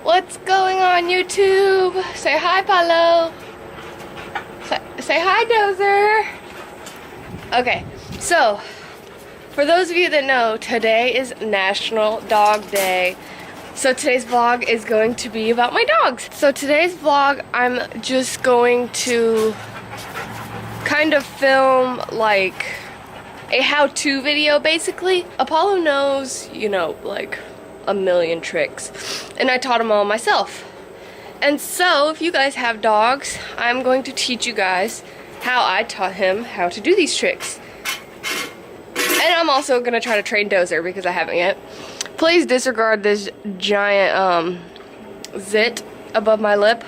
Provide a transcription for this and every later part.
What's going on, YouTube? Say hi, Paulo. Say hi, Dozer. Okay, so for those of you that know, today is National Dog Day. So today's vlog is going to be about my dogs. So today's vlog, I'm just going to kind of film like a how-to video, basically. Apollo knows, you know, like a million tricks, and I taught them all myself. And so if you guys have dogs, I'm going to teach you guys how I taught him how to do these tricks. And I'm also going to try to train Dozer because I haven't yet. Please disregard this giant zit above my lip.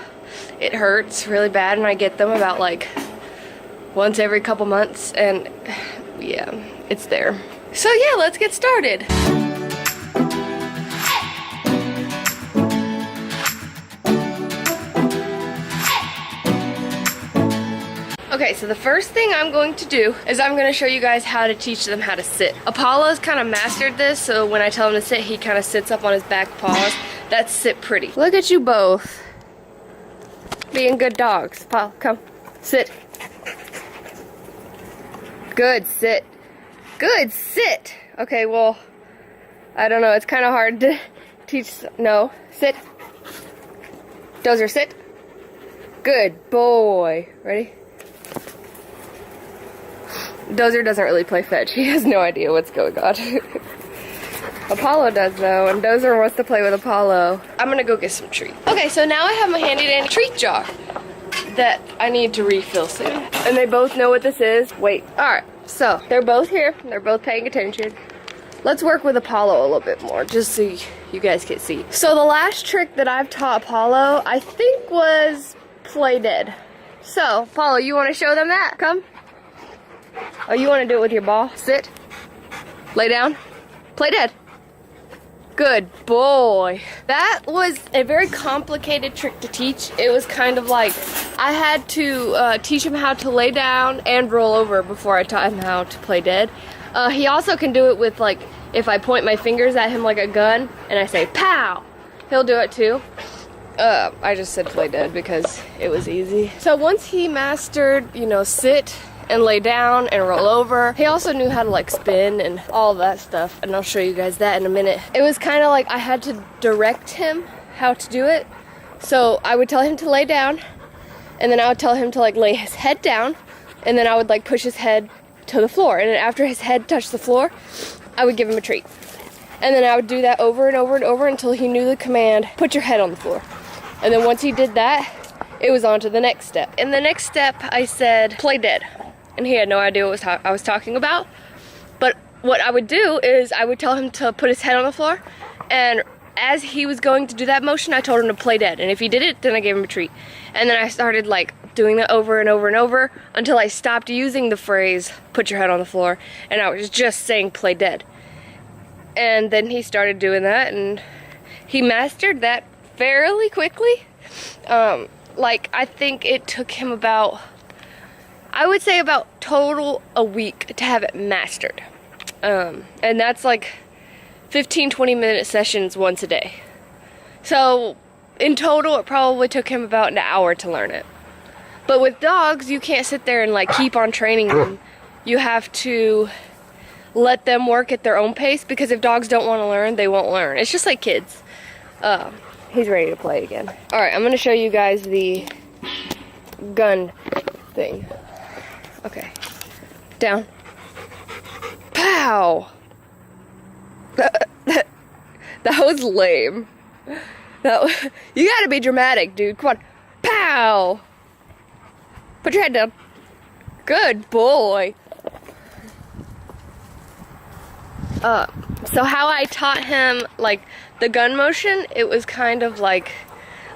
It hurts really bad, and I get them about like once every couple months, and yeah, it's there. So yeah, let's get started. Okay, so the first thing I'm going to do is I'm going to show you guys how to teach them how to sit. Apollo's kind of mastered this, so when I tell him to sit, he kind of sits up on his back paws. That's sit pretty. Look at you both being good dogs. Apollo, come. Sit. Good, sit. Good, sit. Okay, well, I don't know. It's kind of hard to teach. No, sit. Dozer, sit. Good boy. Ready? Dozer doesn't really play fetch. He has no idea what's going on. Apollo does though, and Dozer wants to play with Apollo. I'm gonna go get some treats. Okay, so now I have my handy dandy treat jar that I need to refill soon. And they both know what this is. Wait, alright, so they're both here. They're both paying attention. Let's work with Apollo a little bit more, just so you guys can see. So the last trick that I've taught Apollo, I think, was play dead. So, Apollo, you wanna show them that? Come. Oh, you want to do it with your ball? Sit. Lay down. Play dead. Good boy. That was a very complicated trick to teach. It was kind of like I had to teach him how to lay down and roll over before I taught him how to play dead. He also can do it with, like, if I point my fingers at him like a gun and I say, pow, he'll do it too. I just said play dead because it was easy. So once he mastered, you know, sit and lay down and roll over, he also knew how to like spin and all that stuff, and I'll show you guys that in a minute. It was kind of like I had to direct him how to do it. So I would tell him to lay down, and then I would tell him to like lay his head down, and then I would like push his head to the floor, and then after his head touched the floor, I would give him a treat. And then I would do that over and over and over until he knew the command, put your head on the floor. And then once he did that, it was on to the next step. In the next step, I said, play dead. And he had no idea what I was talking about. But what I would do is I would tell him to put his head on the floor, and as he was going to do that motion, I told him to play dead. And if he did it, then I gave him a treat. And then I started like doing that over and over and over until I stopped using the phrase, put your head on the floor, and I was just saying play dead. And then he started doing that, and he mastered that fairly quickly. Like, I think it took him about, I would say about total a week to have it mastered. And that's like 15-20 minute sessions once a day. So in total it probably took him about an hour to learn it. But with dogs, you can't sit there and like keep on training them. You have to let them work at their own pace, because if dogs don't want to learn, they won't learn. It's just like kids. He's ready to play again. Alright, I'm gonna show you guys the gun thing. Okay. Down. Pow! That was lame. You gotta be dramatic, dude. Come on. Pow! Put your head down. Good boy. So how I taught him, like, the gun motion, it was kind of like,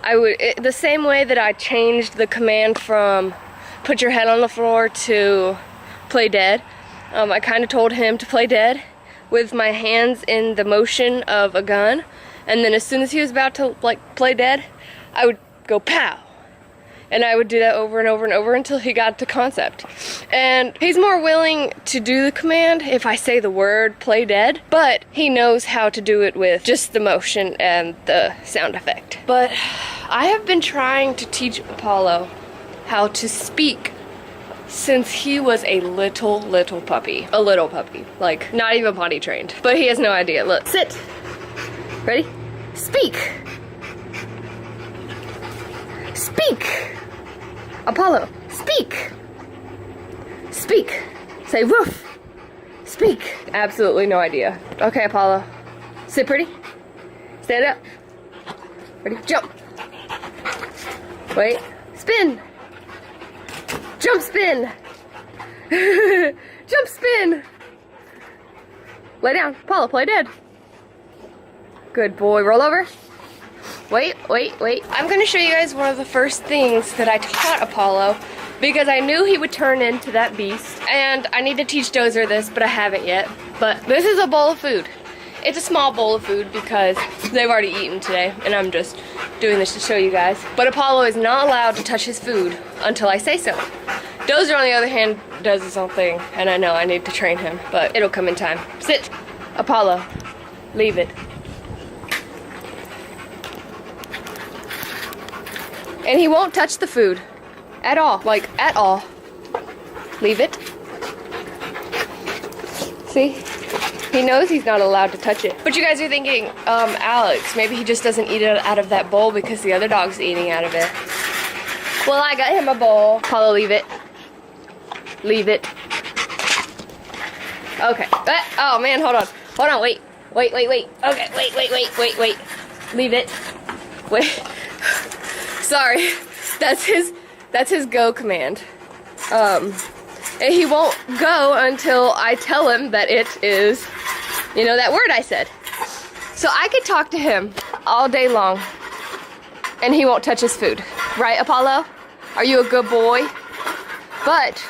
the same way that I changed the command from put your head on the floor to play dead. I kind of told him to play dead with my hands in the motion of a gun, and then as soon as he was about to like play dead, I would go pow. And I would do that over and over and over until he got the concept. And he's more willing to do the command if I say the word play dead, but he knows how to do it with just the motion and the sound effect. But I have been trying to teach Apollo how to speak since he was a little puppy. A little puppy, like not even potty trained. But he has no idea. Look, sit. Ready? Speak. Speak. Apollo, speak. Speak. Say woof. Speak. Absolutely no idea. Okay, Apollo. Sit pretty. Stand up. Ready? Jump. Wait. Spin. Jump spin. Jump spin. Lay down. Apollo, play dead. Good boy. Roll over. Wait. I'm gonna show you guys one of the first things that I taught Apollo because I knew he would turn into that beast. And I need to teach Dozer this, but I haven't yet. But this is a bowl of food. It's a small bowl of food because they've already eaten today, and I'm just doing this to show you guys. But Apollo is not allowed to touch his food until I say so. Dozer, on the other hand, does his own thing, and I know I need to train him, but it'll come in time. Sit. Apollo, leave it. And he won't touch the food at all, like at all. Leave it. See? He knows he's not allowed to touch it. But you guys are thinking, Alex, maybe he just doesn't eat it out of that bowl because the other dog's eating out of it. Well, I got him a bowl. Apollo, leave it. Leave it. Okay. Oh man, hold on. Hold on, wait. Okay, wait. Leave it. Wait. Sorry. That's his go command. And he won't go until I tell him that it is, you know, that word I said. So I could talk to him all day long and he won't touch his food. Right, Apollo? Are you a good boy? But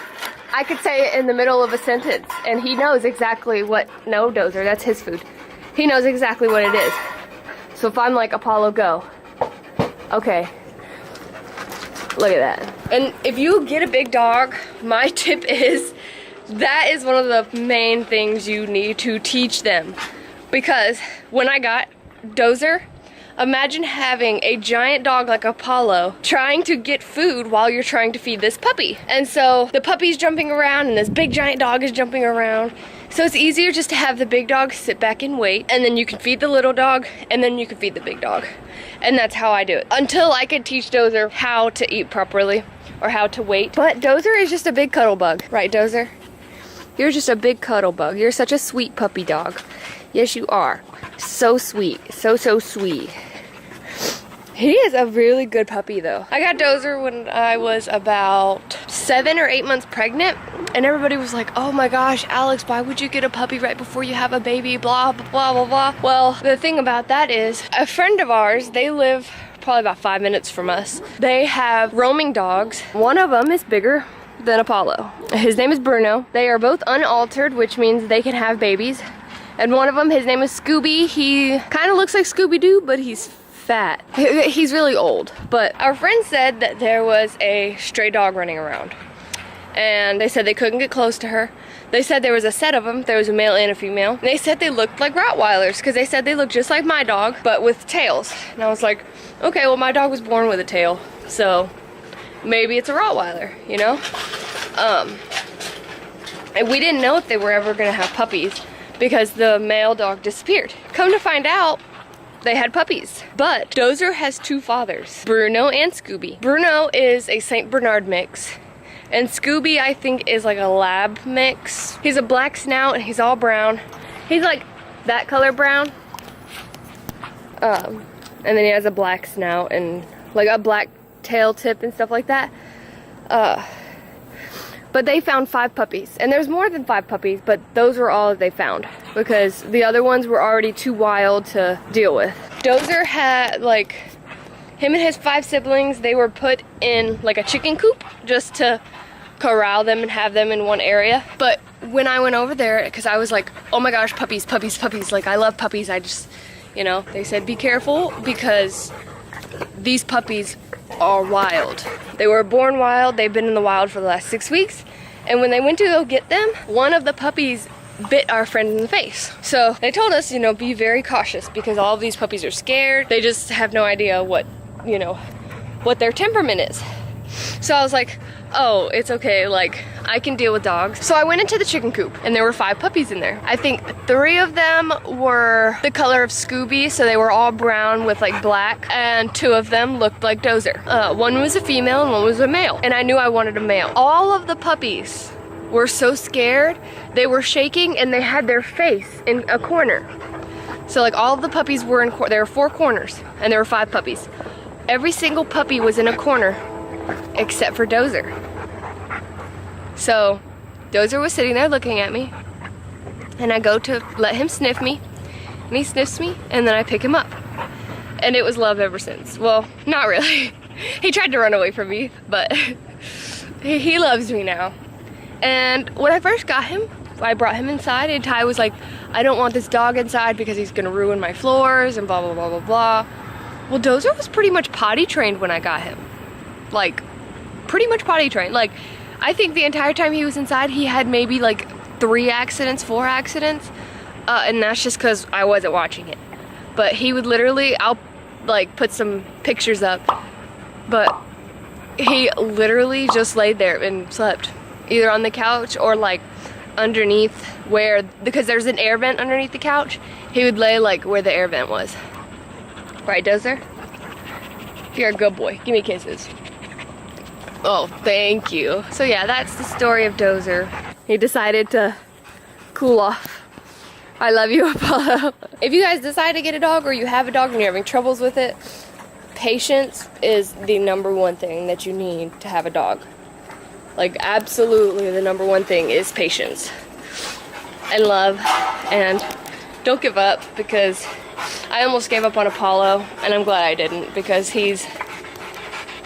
I could say it in the middle of a sentence and he knows exactly what, no, Dozer, that's his food. He knows exactly what it is. So if I'm like, Apollo, go. Okay. Look at that. And if you get a big dog, my tip is that is one of the main things you need to teach them. Because when I got Dozer, imagine having a giant dog like Apollo trying to get food while you're trying to feed this puppy. And so the puppy's jumping around and this big giant dog is jumping around. So it's easier just to have the big dog sit back and wait, and then you can feed the little dog, and then you can feed the big dog. And that's how I do it. Until I could teach Dozer how to eat properly, or how to wait. But Dozer is just a big cuddle bug. Right, Dozer? You're just a big cuddle bug. You're such a sweet puppy dog. Yes, you are. So sweet. So sweet. He is a really good puppy though. I got Dozer when I was about 7 or 8 months pregnant, and everybody was like, oh my gosh, Alex, why would you get a puppy right before you have a baby, blah, blah, blah, blah, blah. Well, the thing about that is, a friend of ours, they live probably about 5 minutes from us. They have roaming dogs. One of them is bigger than Apollo. His name is Bruno. They are both unaltered, which means they can have babies. And one of them, his name is Scooby. He kind of looks like Scooby-Doo, but he's fat. He's really old. But our friend said that there was a stray dog running around. And they said they couldn't get close to her. They said there was a set of them. There was a male and a female. And they said they looked like Rottweilers because they said they looked just like my dog, but with tails. And I was like, okay, well, my dog was born with a tail, so maybe it's a Rottweiler, you know? And we didn't know if they were ever gonna have puppies because the male dog disappeared. Come to find out, they had puppies. But Dozer has two fathers, Bruno and Scooby. Bruno is a Saint Bernard mix, and Scooby, I think, is like a lab mix. He's a black snout and he's all brown. He's like that color brown. And then he has a black snout and like a black tail tip and stuff like that. But they found 5 puppies, and there's more than 5 puppies, but those were all that they found because the other ones were already too wild to deal with. Dozer had, like, him and his 5 siblings, they were put in like a chicken coop just to corral them and have them in one area. But when I went over there, because I was like, oh my gosh, puppies, puppies, puppies, like I love puppies, I just, you know, they said be careful because these puppies are wild. They were born wild. They've been in the wild for the last 6 weeks. And when they went to go get them, one of the puppies bit our friend in the face. So they told us, you know, be very cautious because all of these puppies are scared. They just have no idea what, you know, what their temperament is. So I was like, oh, it's okay, like, I can deal with dogs. So I went into the chicken coop and there were 5 puppies in there. I think 3 of them were the color of Scooby, so they were all brown with like black, and 2 of them looked like Dozer. One was a female and one was a male, and I knew I wanted a male. All of the puppies were so scared, they were shaking and they had their face in a corner. So like all of the puppies were in, there were 4 corners and there were 5 puppies. Every single puppy was in a corner except for Dozer. So Dozer was sitting there looking at me, and I go to let him sniff me, and he sniffs me, and then I pick him up. And it was love ever since. Well, not really. He tried to run away from me, but he loves me now. And when I first got him, I brought him inside, and Ty was like, I don't want this dog inside because he's gonna ruin my floors and blah, blah, blah, blah, blah. Well, Dozer was pretty much potty trained when I got him. Like, pretty much potty trained. Like, I think the entire time he was inside, he had maybe like 3 accidents, 4 accidents. And that's just because I wasn't watching it. But he would literally, I'll like put some pictures up, but he literally just laid there and slept. Either on the couch or like underneath where, because there's an air vent underneath the couch, he would lay like where the air vent was. Right, Dozer? You're a good boy. Give me kisses. Oh, thank you. So yeah, that's the story of Dozer. He decided to cool off. I love you, Apollo. If you guys decide to get a dog or you have a dog and you're having troubles with it, patience is the #1 thing that you need to have a dog. Like, absolutely the #1 thing is patience and love, and don't give up, because I almost gave up on Apollo, and I'm glad I didn't, because he's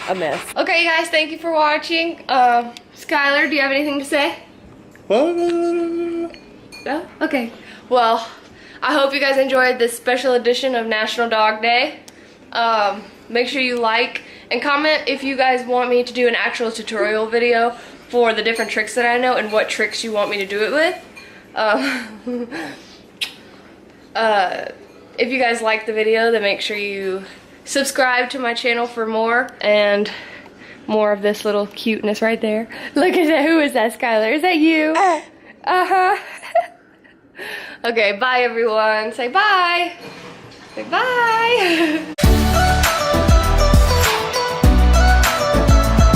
a mess. Okay, guys, thank you for watching. Skylar, do you have anything to say? No? Okay. Well, I hope you guys enjoyed this special edition of National Dog Day. Make sure you like and comment if you guys want me to do an actual tutorial video for the different tricks that I know and what tricks you want me to do it with. If you guys like the video, then make sure you subscribe to my channel for more, and more of this little cuteness right there. Look at that. Who is that, Skylar? Is that you? Uh-huh. Okay, bye everyone. Say bye. Say bye.